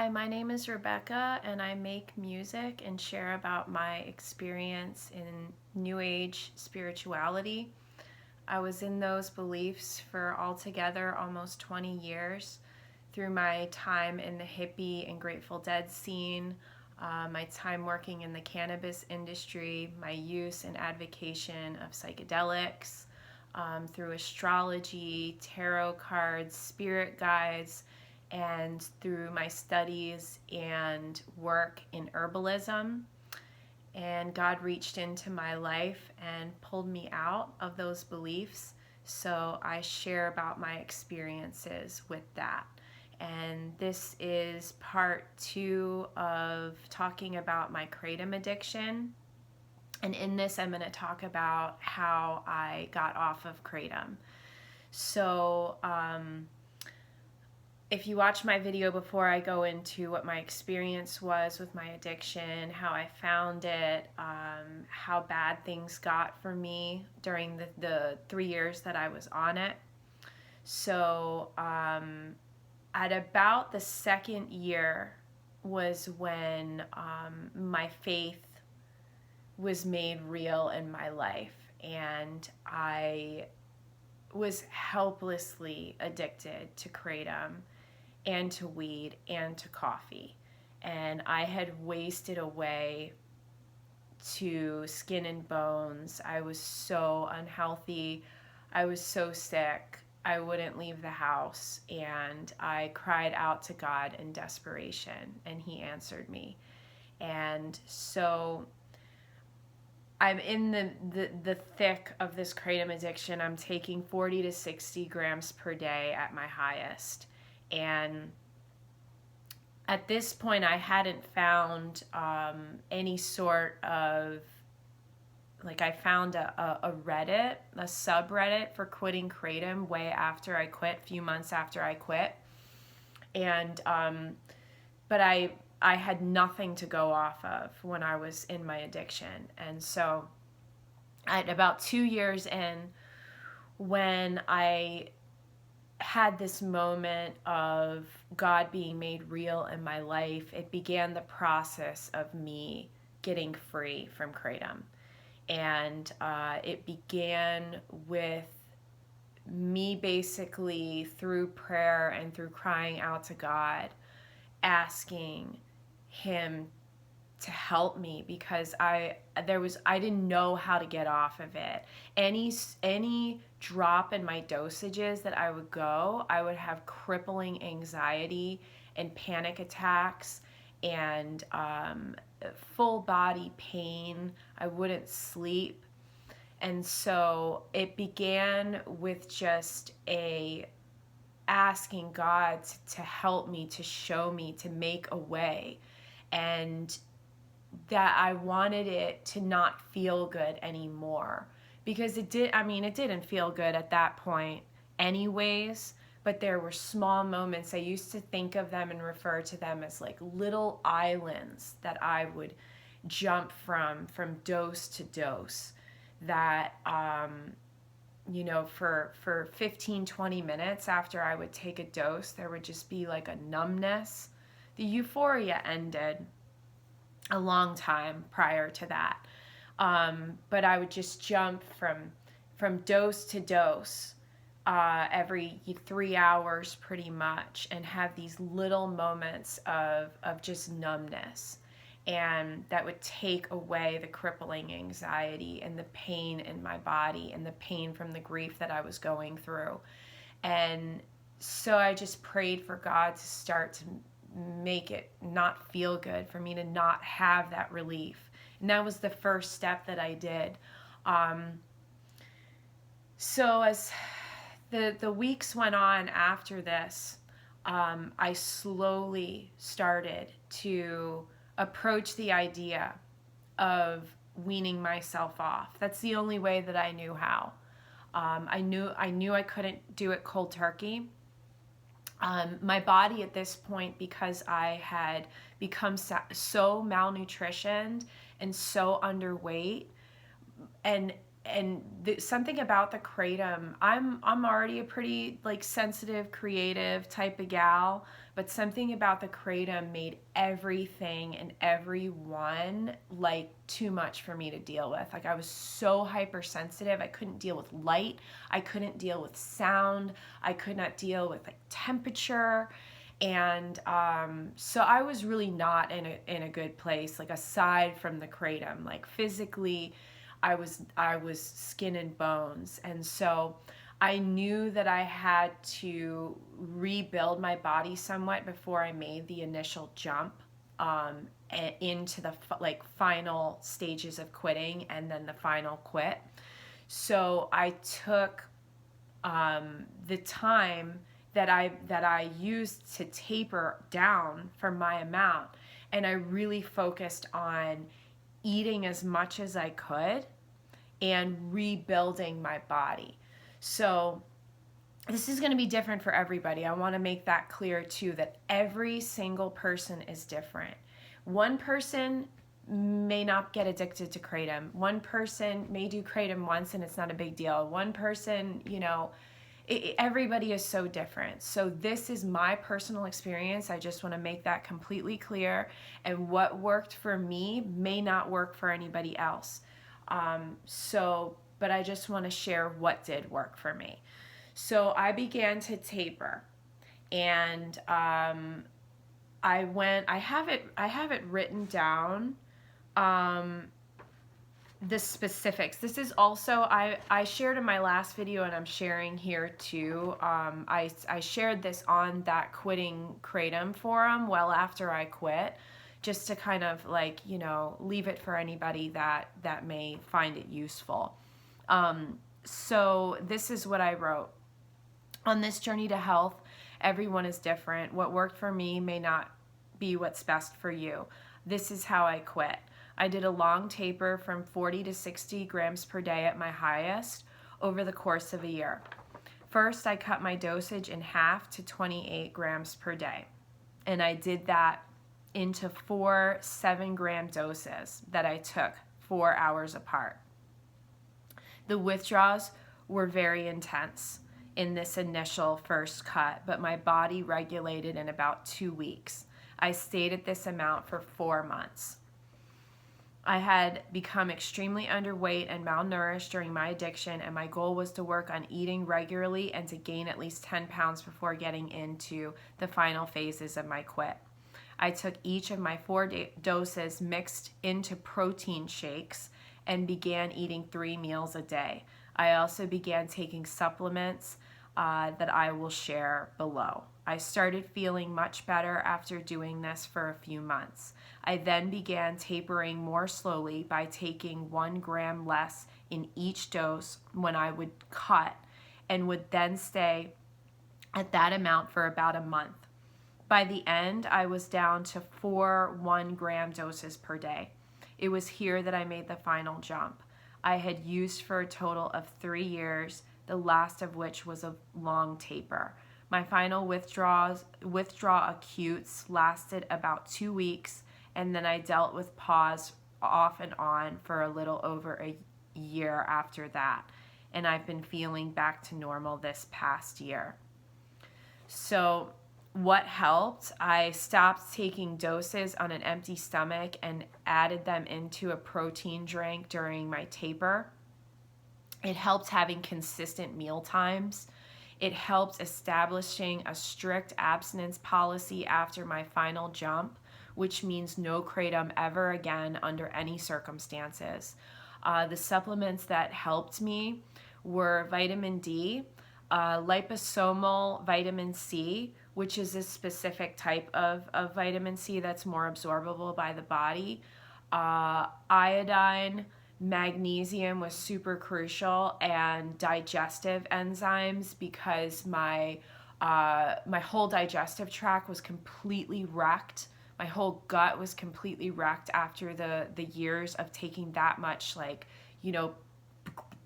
Hi, my name is Rebecca, and I make music and share about my experience in New Age spirituality. I was in those beliefs for altogether almost 20 years through my time in the hippie and Grateful Dead scene, my time working in the cannabis industry, my use and advocacy of psychedelics, through astrology, tarot cards, spirit guides, and through my studies and work in herbalism. And God reached into my life and pulled me out of those beliefs. So I share about my experiences with that. And this is part 2 of talking about my kratom addiction. And in this, I'm going to talk about how I got off of kratom. So, if you watch my video before, I go into what my experience was with my addiction, how I found it, how bad things got for me during the 3 years that I was on it. So at about the second year was when my faith was made real in my life, and I was helplessly addicted to kratom and to weed and to coffee. And I had wasted away to skin and bones. I was so unhealthy. I was so sick. I wouldn't leave the house. And I cried out to God in desperation, and He answered me. And so I'm in the thick of this kratom addiction. I'm taking 40 to 60 grams per day at my highest. And at this point, I hadn't found any sort of, I found a Reddit, a subreddit for quitting kratom way after I quit, a few months after I quit. And, but I had nothing to go off of when I was in my addiction. And so at about 2 years in, when I had this moment of God being made real in my life, it began the process of me getting free from kratom. And it began with me basically through prayer and through crying out to God, asking Him to help me, because I didn't know how to get off of it. Any drop in my dosages that I would have crippling anxiety and panic attacks and full body pain. I wouldn't sleep. And so it began with just asking God to help me, to show me, to make a way. And that I wanted it to not feel good anymore, because it didn't feel good at that point anyways, but there were small moments. I used to think of them and refer to them as like little islands that I would jump from dose to dose, that for 15-20 minutes after I would take a dose, there would just be like a numbness. The euphoria ended a long time prior to that. But I would just jump from dose to dose every 3 hours pretty much, and have these little moments of just numbness. And that would take away the crippling anxiety and the pain in my body and the pain from the grief that I was going through. And so I just prayed for God to start to make it not feel good, for me to not have that relief. And that was the first step that I did. So as the weeks went on after this, I slowly started to approach the idea of weaning myself off. That's the only way that I knew how. I knew I couldn't do it cold turkey. My body at this point, because I had become so malnutritioned and so underweight, and something about the kratom, I'm already a pretty like sensitive, creative type of gal, but something about the kratom made everything and everyone like too much for me to deal with. Like I was so hypersensitive. I couldn't deal with light. I couldn't deal with sound. I could not deal with like temperature. And so I was really not in a good place, like aside from the kratom, like physically I was skin and bones. And so I knew that I had to rebuild my body somewhat before I made the initial jump into the like final stages of quitting and then the final quit. So I took the time that I used to taper down from my amount, and I really focused on eating as much as I could and rebuilding my body. So this is going to be different for everybody. I want to make that clear too, that every single person is different. One person may not get addicted to kratom. One person may do kratom once and it's not a big deal. One person, everybody is so different. So this is my personal experience. I just want to make that completely clear. And what worked for me may not work for anybody else. But I just want to share what did work for me. So I began to taper, and I have it written down, the specifics. This is also, I shared in my last video, and I'm sharing here too. I shared this on that quitting kratom forum well after I quit, just to kind of like, leave it for anybody that may find it useful. So this is what I wrote. On this journey to health, everyone is different. What worked for me may not be what's best for you. This is how I quit. I did a long taper from 40 to 60 grams per day at my highest over the course of a year. First, I cut my dosage in half to 28 grams per day. And I did that into 4 7-gram doses that I took 4 hours apart. The withdrawals were very intense in this initial first cut, but my body regulated in about 2 weeks. I stayed at this amount for 4 months. I had become extremely underweight and malnourished during my addiction, and my goal was to work on eating regularly and to gain at least 10 pounds before getting into the final phases of my quit. I took each of my 4 doses mixed into protein shakes and began eating 3 meals a day. I also began taking supplements that I will share below. I started feeling much better after doing this for a few months. I then began tapering more slowly by taking 1 gram less in each dose when I would cut, and would then stay at that amount for about a month. By the end, I was down to 4 1-gram doses per day. It was here that I made the final jump. I had used for a total of 3 years, the last of which was a long taper. My final withdrawal acutes lasted about 2 weeks, and then I dealt with pause off and on for a little over a year after that. And I've been feeling back to normal this past year. So what helped? I stopped taking doses on an empty stomach and added them into a protein drink during my taper. It helped having consistent meal times. It helped establishing a strict abstinence policy after my final jump, which means no kratom ever again under any circumstances. The supplements that helped me were vitamin D, liposomal vitamin C, which is a specific type of vitamin C that's more absorbable by the body. Iodine, magnesium was super crucial, and digestive enzymes, because my whole digestive tract was completely wrecked. My whole gut was completely wrecked after the years of taking that much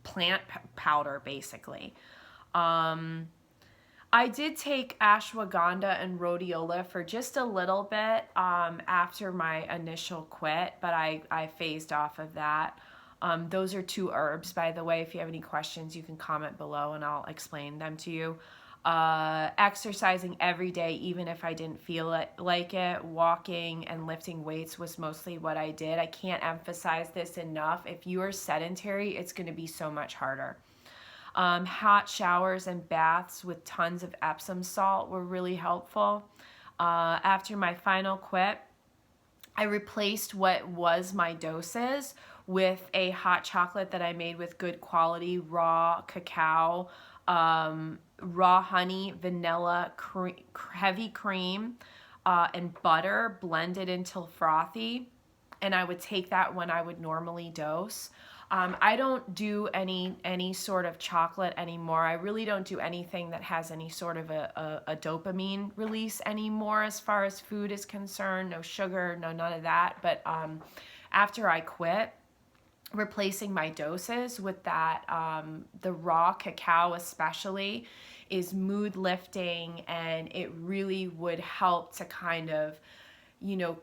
plant powder basically. I did take ashwagandha and rhodiola for just a little bit after my initial quit, but I phased off of that. Those are 2 herbs, by the way. If you have any questions, you can comment below and I'll explain them to you. Exercising every day, even if I didn't feel it like it. Walking and lifting weights was mostly what I did. I can't emphasize this enough. If you are sedentary, it's going to be so much harder. Hot showers and baths with tons of Epsom salt were really helpful. After my final quit, I replaced what was my doses with a hot chocolate that I made with good quality raw cacao, raw honey, vanilla, heavy cream, and butter blended until frothy. And I would take that when I would normally dose. I don't do any sort of chocolate anymore. I really don't do anything that has any sort of a dopamine release anymore as far as food is concerned. No sugar, no none of that. But after I quit, replacing my doses with that, the raw cacao especially, is mood lifting, and it really would help to kind of,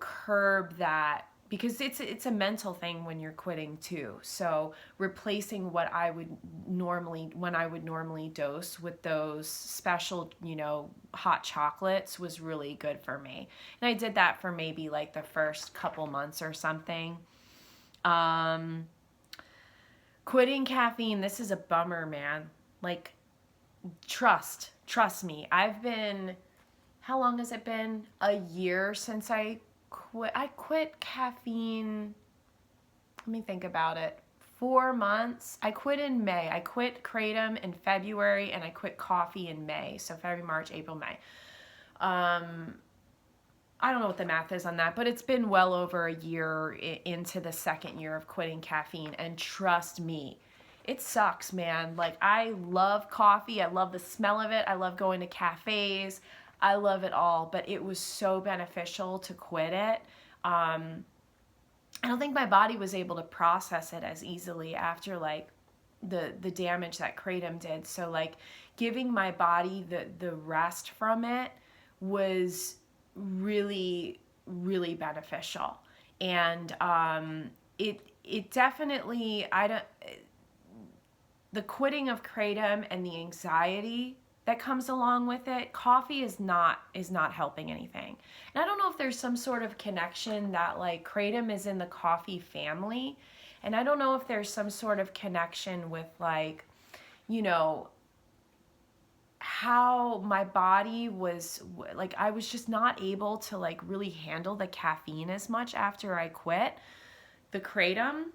curb that, because it's a mental thing when you're quitting too. So replacing what I would normally dose with those special, hot chocolates was really good for me. And I did that for maybe like the first couple months or something. Quitting caffeine, this is a bummer, man. Like, trust me. How long has it been? A year since I quit. I quit caffeine, let me think about it, 4 months. I quit in May. I quit kratom in February, and I quit coffee in May. So February, March, April, May. I don't know what the math is on that, but it's been well over a year into the second year of quitting caffeine. And trust me, it sucks, man. Like, I love coffee. I love the smell of it. I love going to cafes. I love it all, but it was so beneficial to quit it. I don't think my body was able to process it as easily after like the damage that kratom did. So like giving my body the rest from it was really, really beneficial. And it definitely, the quitting of kratom and the anxiety that comes along with it, coffee is not helping anything. And I don't know if there's some sort of connection that like kratom is in the coffee family, and I don't know if there's some sort of connection with like, how my body was, like, I was just not able to like really handle the caffeine as much after I quit the kratom.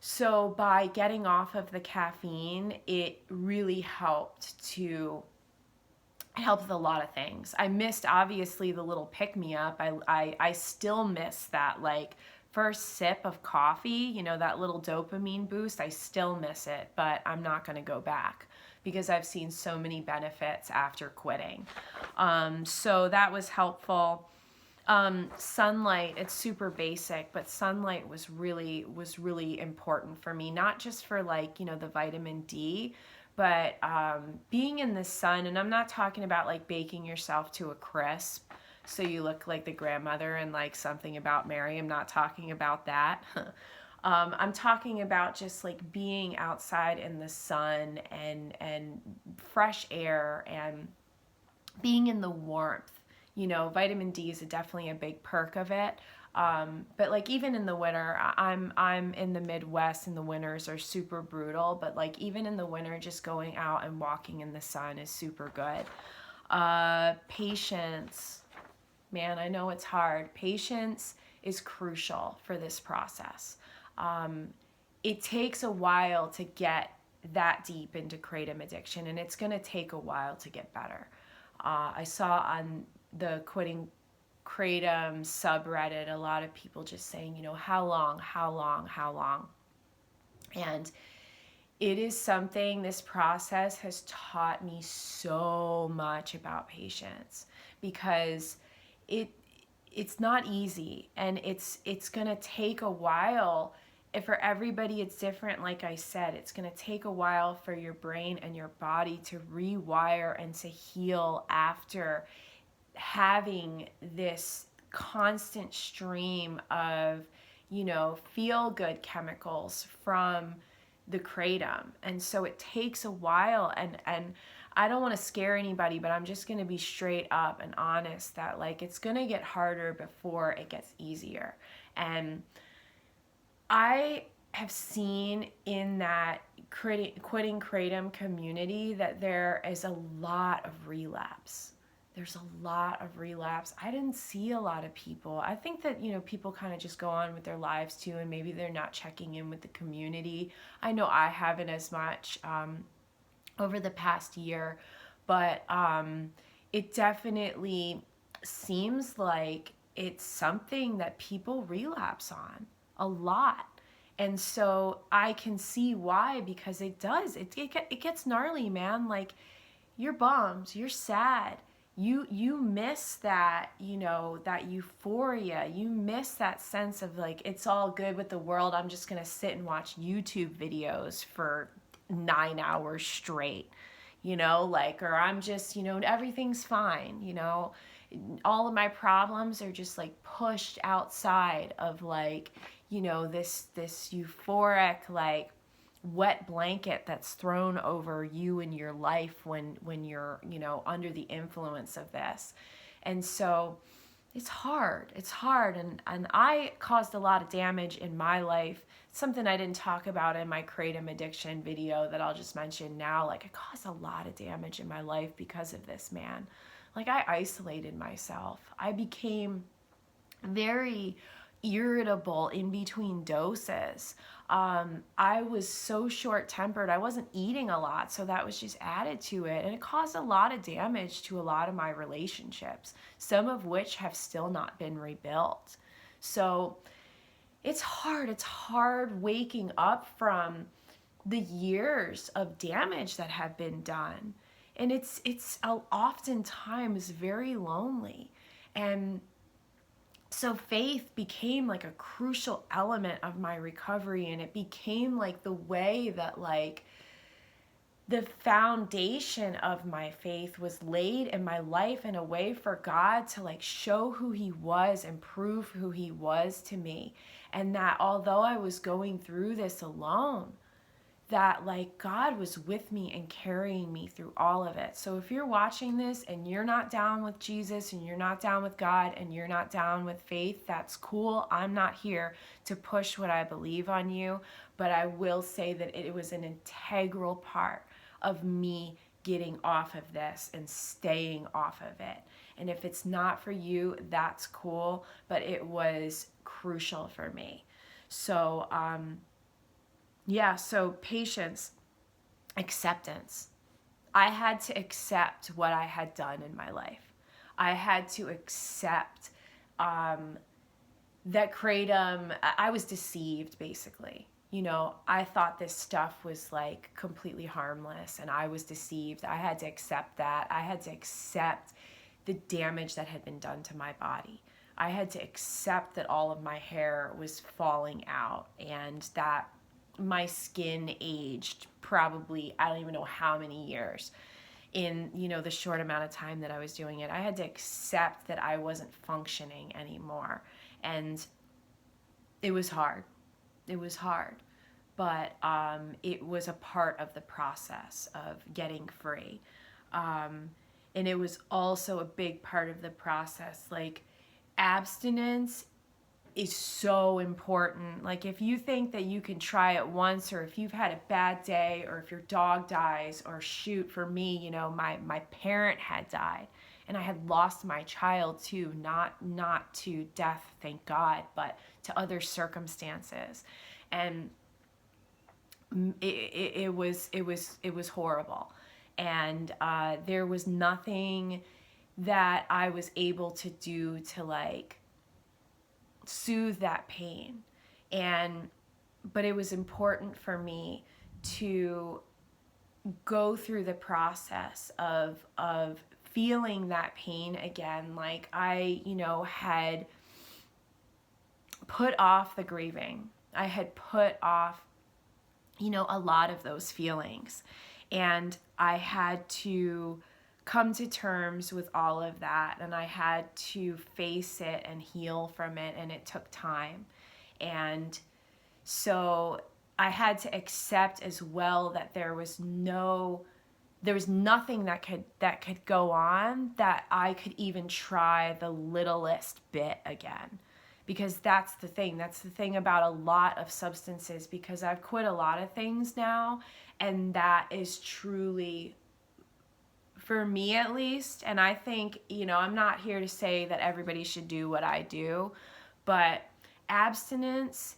So by getting off of the caffeine, it really helped with a lot of things. I missed obviously the little pick-me-up. I still miss that like first sip of coffee, that little dopamine boost. I still miss it, but I'm not going to go back because I've seen so many benefits after quitting. So that was helpful. Sunlight, it's super basic, but sunlight was really important for me, not just for like, the vitamin D, but being in the sun. And I'm not talking about like baking yourself to a crisp so you look like the grandmother in like Something About Mary. I'm not talking about that. I'm talking about just like being outside in the sun and fresh air and being in the warmth. Vitamin D is definitely a big perk of it. But like even in the winter, I'm in the Midwest and the winters are super brutal, but like even in the winter, just going out and walking in the sun is super good. Patience, man, I know it's hard. Patience is crucial for this process. It takes a while to get that deep into kratom addiction, and it's going to take a while to get better. I saw on the Quitting Kratom subreddit a lot of people just saying, how long? And it is something, this process has taught me so much about patience, because it's not easy, and it's going to take a while. And for everybody, it's different. Like I said, it's going to take a while for your brain and your body to rewire and to heal after having this constant stream of, feel good chemicals from the kratom. And so it takes a while, and I don't want to scare anybody, but I'm just going to be straight up and honest that like it's going to get harder before it gets easier. And I have seen in that quitting kratom community that there is a lot of relapse. There's a lot of relapse. I didn't see a lot of people. I think that, people kind of just go on with their lives too, and maybe they're not checking in with the community. I know I haven't as much over the past year, but it definitely seems like it's something that people relapse on a lot. And so I can see why, because it does. It gets gnarly, man. Like, you're bummed, you're sad. You miss that, that euphoria. You miss that sense of like, it's all good with the world. I'm just going to sit and watch YouTube videos for 9 hours straight, or I'm just, everything's fine, all of my problems are just like pushed outside of like, this euphoric, like wet blanket that's thrown over you and your life when you're, under the influence of this. And so it's hard. And I caused a lot of damage in my life. Something I didn't talk about in my kratom addiction video that I'll just mention now. Like, I caused a lot of damage in my life because of this, man. Like, I isolated myself. I became very irritable in between doses. I was so short-tempered. I wasn't eating a lot, so that was just added to it. And it caused a lot of damage to a lot of my relationships, some of which have still not been rebuilt. So it's hard. It's hard waking up from the years of damage that have been done. And it's oftentimes very lonely. And so faith became like a crucial element of my recovery, and it became like the way that like the foundation of my faith was laid in my life in a way for God to like show who he was and prove who he was to me. And that although I was going through this alone, that like God was with me and carrying me through all of it. So if you're watching this and you're not down with Jesus and you're not down with God and you're not down with faith, that's cool. I'm not here to push what I believe on you, but I will say that it was an integral part of me getting off of this and staying off of it. And if it's not for you, that's cool, but it was crucial for me. So, so patience, acceptance. I had to accept what I had done in my life. I had to accept that kratom, I was deceived basically. I thought this stuff was like completely harmless, and I was deceived. I had to accept that. I had to accept the damage that had been done to my body. I had to accept that all of my hair was falling out and that my skin aged probably, I don't even know how many years in, the short amount of time that I was doing it. I had to accept that I wasn't functioning anymore. And it was hard. It was hard. But it was a part of the process of getting free. And it was also a big part of the process. Like, abstinence is so important. Like, if you think that you can try it once, or if you've had a bad day, or if your dog dies, or shoot, for me, my parent had died, and I had lost my child too, not to death, thank God, but to other circumstances. And it was horrible. And there was nothing that I was able to do to like soothe that pain. But it was important for me to go through the process of feeling that pain again. Like, I, had put off the grieving. I had put off, a lot of those feelings. And I had to come to terms with all of that, and I had to face it and heal from it, and it took time. And so I had to accept as well that there was nothing that could go on that I could even try the littlest bit again. Because that's the thing about a lot of substances, because I've quit a lot of things now, and that is truly, for me at least, and I think, I'm not here to say that everybody should do what I do, but abstinence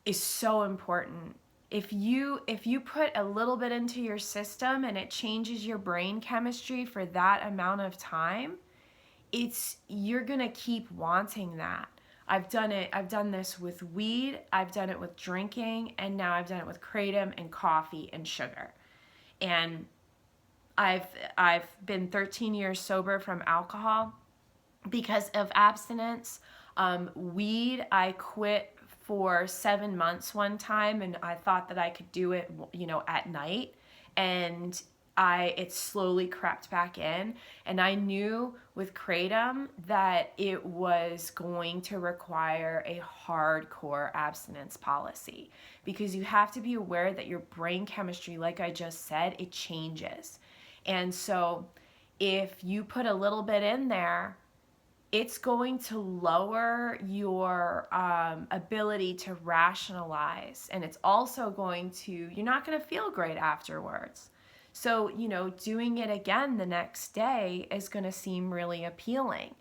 is so important. If you put a little bit into your system and it changes your brain chemistry for that amount of time, you're gonna keep wanting that. I've done this with weed, I've done it with drinking, and now I've done it with kratom and coffee and sugar. And I've been 13 years sober from alcohol because of abstinence. Weed, I quit for 7 months one time, and I thought that I could do it, at night, and it slowly crept back in, and I knew with kratom that it was going to require a hardcore abstinence policy, because you have to be aware that your brain chemistry, like I just said, it changes. And so if you put a little bit in there, it's going to lower your ability to rationalize, and it's also you're not going to feel great afterwards. So, doing it again the next day is going to seem really appealing.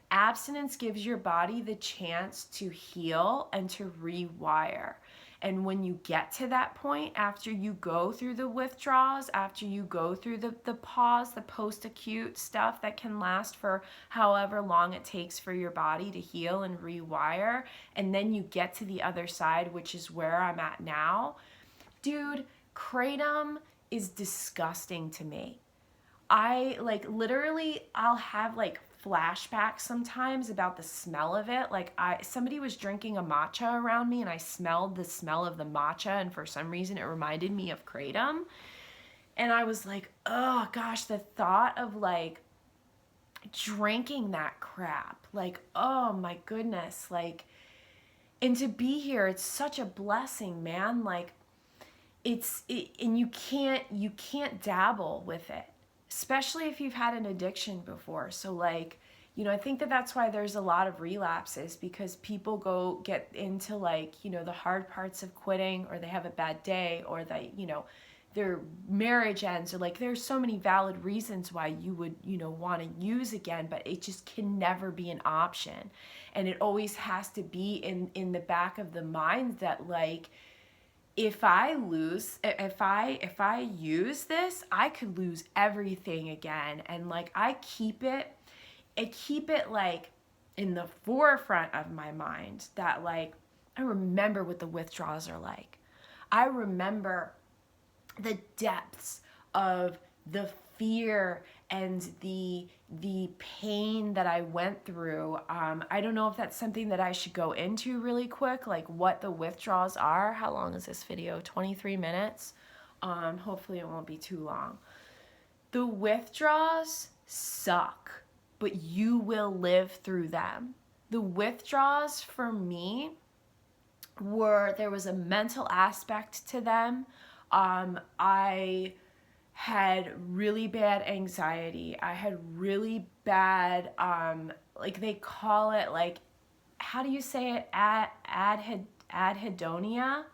Abstinence gives your body the chance to heal and to rewire. And when you get to that point, after you go through the withdrawals, after you go through the pause, the post-acute stuff that can last for however long it takes for your body to heal and rewire, and then you get to the other side, which is where I'm at now, dude, kratom is disgusting to me. I'll have flashbacks sometimes about the smell of it. Somebody was drinking a matcha around me, and I smelled the smell of the matcha, and for some reason it reminded me of kratom. And I was like, oh gosh, the thought of drinking that crap, oh my goodness, and to be here, it's such a blessing, man. And you can't dabble with it, especially if you've had an addiction before. So I think that's why there's a lot of relapses, because people get into the hard parts of quitting, or they have a bad day, or their marriage ends, or there's so many valid reasons why you would want to use again, but it just can never be an option. And it always has to be in the back of the mind that if I use this, I could lose everything again. And I keep it in the forefront of my mind that I remember what the withdrawals are like. I remember the depths of the fear and the pain that I went through. I don't know if that's something that I should go into really quick, what the withdrawals are. How long is this video? 23 minutes. Hopefully it won't be too long. The withdrawals suck, but you will live through them. The withdrawals for me there was a mental aspect to them. I had really bad anxiety. I had really bad, they call it, how do you say it? Adhedonia,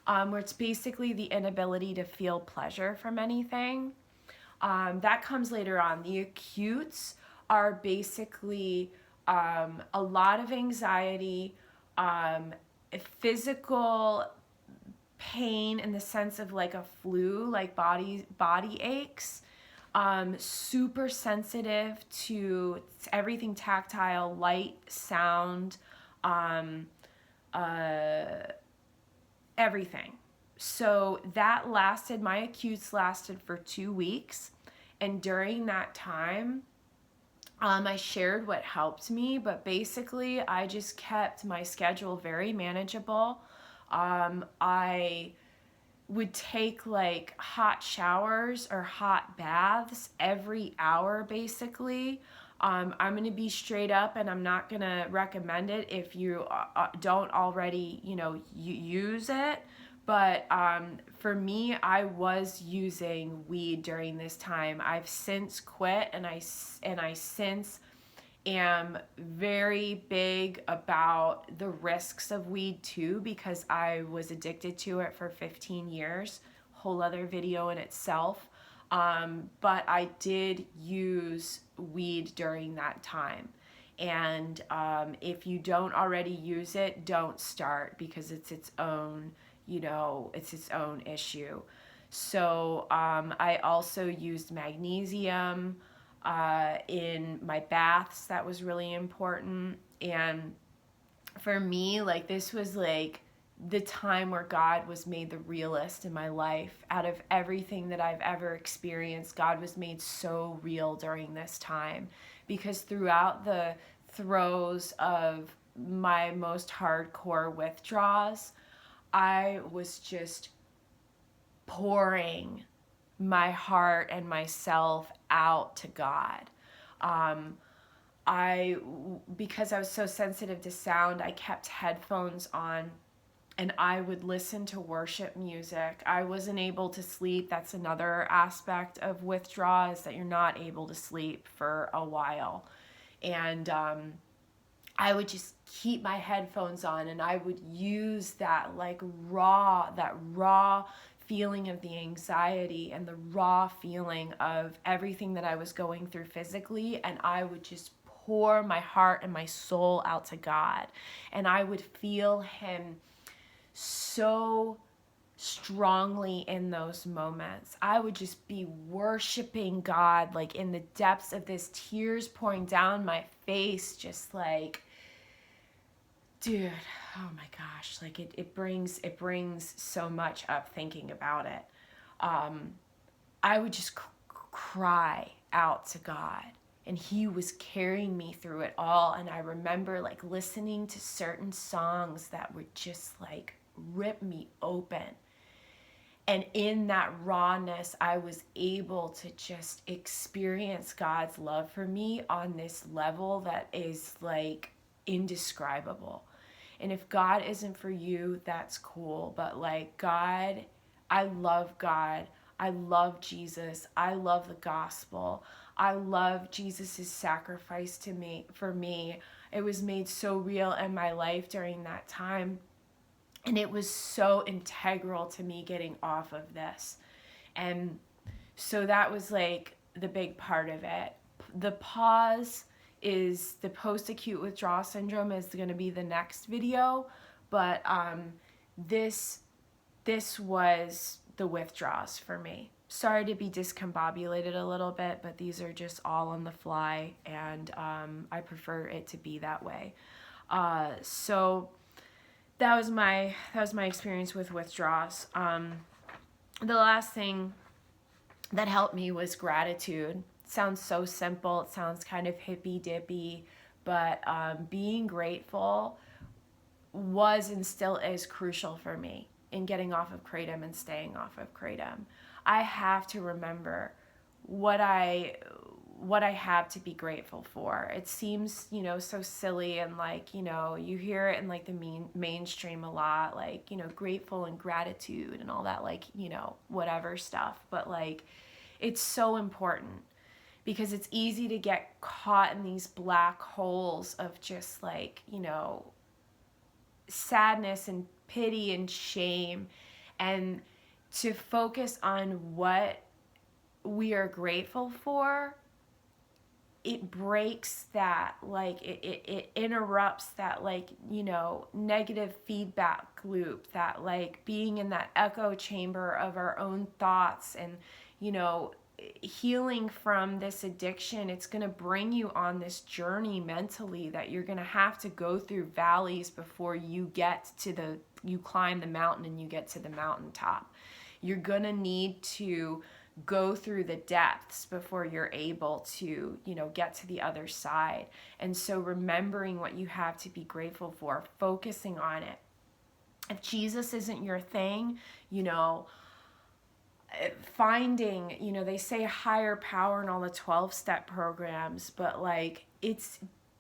where it's basically the inability to feel pleasure from anything. That comes later on. The acutes are basically a lot of anxiety, physical pain in the sense of a flu, body aches, super sensitive to everything tactile, light, sound, everything. So my acutes lasted for 2 weeks, and during that time, I shared what helped me, but basically I just kept my schedule very manageable. I would take hot showers or hot baths every hour, basically. I'm going to be straight up, and I'm not going to recommend it if you don't already, use it. But for me, I was using weed during this time. I've since quit, and I since am very big about the risks of weed too, because I was addicted to it for 15 years. Whole other video in itself. But I did use weed during that time. And if you don't already use it, don't start, because it's its own, it's its own issue. So I also used magnesium in my baths. That was really important. And for me, like, this was like the time where God was made the realest in my life. Out of everything that I've ever experienced, God was made so real during this time, because throughout the throes of my most hardcore withdrawals, I was just pouring my heart and myself out to God. Because I was so sensitive to sound, I kept headphones on, and I would listen to worship music. I wasn't able to sleep. That's another aspect of withdrawal, is that you're not able to sleep for a while. And I would just keep my headphones on, and I would use that raw feeling of the anxiety and the raw feeling of everything that I was going through physically, and I would just pour my heart and my soul out to God. And I would feel Him so strongly in those moments. I would just be worshiping God, like in the depths of this, tears pouring down my face, just like, dude, oh my gosh, like it brings so much up thinking about it. I would just cry out to God, and He was carrying me through it all. And I remember like listening to certain songs that would just like rip me open. And in that rawness, I was able to just experience God's love for me on this level that is like indescribable. And if God isn't for you, that's cool. But like God, I love God. I love Jesus. I love the gospel. I love Jesus' sacrifice for me. It was made so real in my life during that time. And it was so integral to me getting off of this. And so that was like the big part of it. The pause is the post-acute withdrawal syndrome is going to be the next video. But this was the withdrawals for me. Sorry to be discombobulated a little bit, but these are just all on the fly, and I prefer it to be that way. So that was my experience with withdrawals. The last thing that helped me was gratitude. It sounds so simple. It sounds kind of hippy-dippy, but being grateful was and still is crucial for me in getting off of kratom and staying off of kratom. I have to remember what I have to be grateful for. It seems, so silly, and like, you hear it in like the mainstream a lot, like, grateful and gratitude and all that, like, whatever stuff. But like, it's so important, because it's easy to get caught in these black holes of just like, sadness and pity and shame, and to focus on what we are grateful for, it breaks that, like, it interrupts that, like, negative feedback loop, that like being in that echo chamber of our own thoughts. And healing from this addiction, it's going to bring you on this journey mentally that you're going to have to go through valleys before you climb the mountain and you get to the mountaintop. You're going to need to go through the depths before you're able to, get to the other side. And so remembering what you have to be grateful for, focusing on it. If Jesus isn't your thing, finding, they say higher power in all the 12-step programs, but like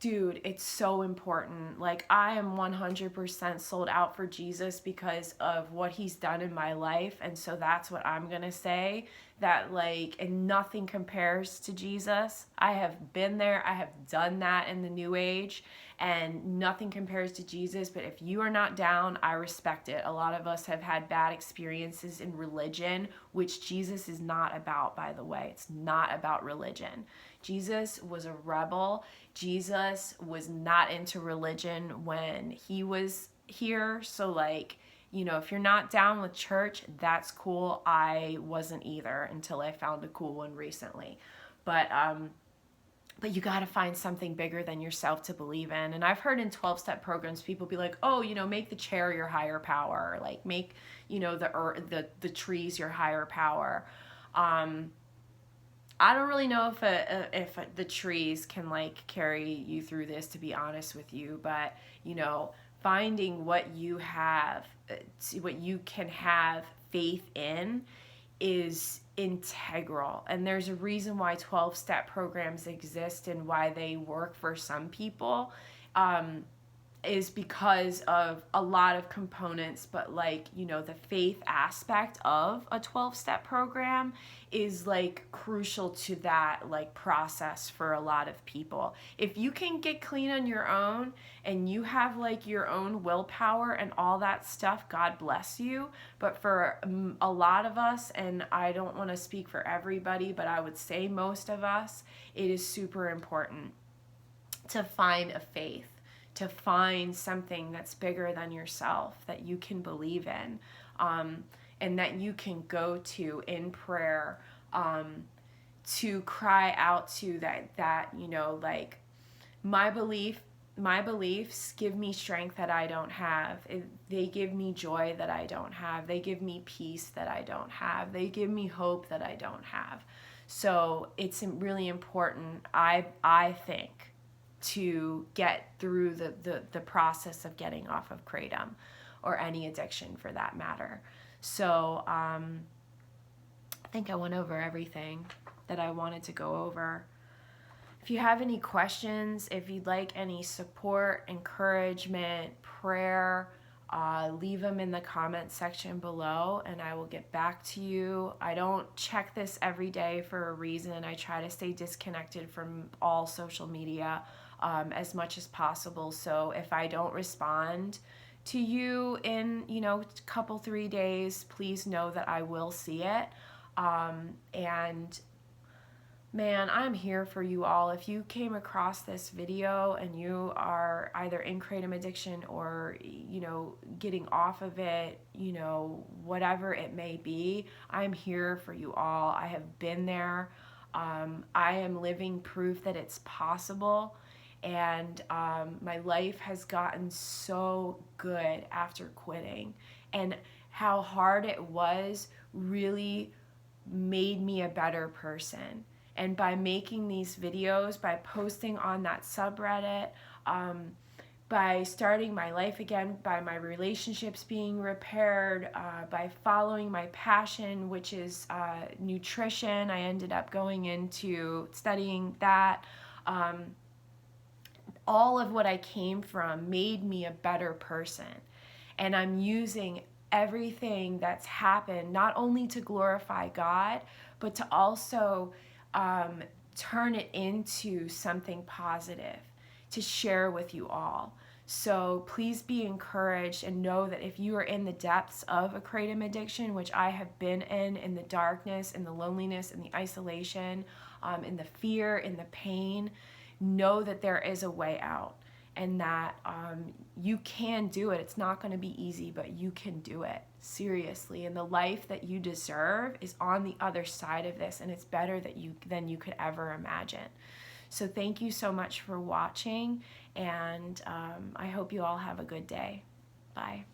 dude, it's so important. Like, I am 100% sold out for Jesus because of what he's done in my life. And so that's what I'm going to say, that like, and nothing compares to Jesus. I have been there. I have done that in the new age, and nothing compares to Jesus. But if you are not down, I respect it. A lot of us have had bad experiences in religion, which Jesus is not about, by the way. It's not about religion. Jesus was a rebel. Jesus was not into religion when he was here. So like, if you're not down with church, that's cool. I wasn't either until I found a cool one recently. But you got to find something bigger than yourself to believe in. And I've heard in 12-step programs, people be like, oh, make the chair your higher power. Or like make, the trees your higher power. I don't really know if the trees can like carry you through this, to be honest with you, but finding what you have, what you can have faith in is integral. And there's a reason why 12-step programs exist and why they work for some people. Is because of a lot of components, but like, the faith aspect of a 12-step program is like crucial to that like process for a lot of people. If you can get clean on your own and you have like your own willpower and all that stuff, God bless you. But for a lot of us, and I don't want to speak for everybody, but I would say most of us, it is super important to find a faith, to find something that's bigger than yourself, that you can believe in, and that you can go to in prayer, to cry out to that like, my beliefs give me strength that I don't have. They give me joy that I don't have. They give me peace that I don't have. They give me hope that I don't have. So it's really important, I think, to get through the process of getting off of kratom, or any addiction for that matter. So I think I went over everything that I wanted to go over. If you have any questions, if you'd like any support, encouragement, prayer, leave them in the comment section below and I will get back to you. I don't check this every day for a reason. I try to stay disconnected from all social media as much as possible. So if I don't respond to you in, a couple, 3 days, please know that I will see it. And man, I'm here for you all. If you came across this video and you are either in kratom addiction or, getting off of it, whatever it may be, I'm here for you all. I have been there. I am living proof that it's possible. And my life has gotten so good after quitting. And how hard it was really made me a better person. And by making these videos, by posting on that subreddit, by starting my life again, by my relationships being repaired, by following my passion, which is nutrition, I ended up going into studying that. All of what I came from made me a better person. And I'm using everything that's happened not only to glorify God, but to also turn it into something positive to share with you all. So please be encouraged and know that if you are in the depths of a kratom addiction, which I have been in the darkness, in the loneliness, in the isolation, in the fear, in the pain, know that there is a way out, and that you can do it. It's not going to be easy, but you can do it, seriously. And the life that you deserve is on the other side of this, and it's better than you could ever imagine. So thank you so much for watching, and I hope you all have a good day. Bye.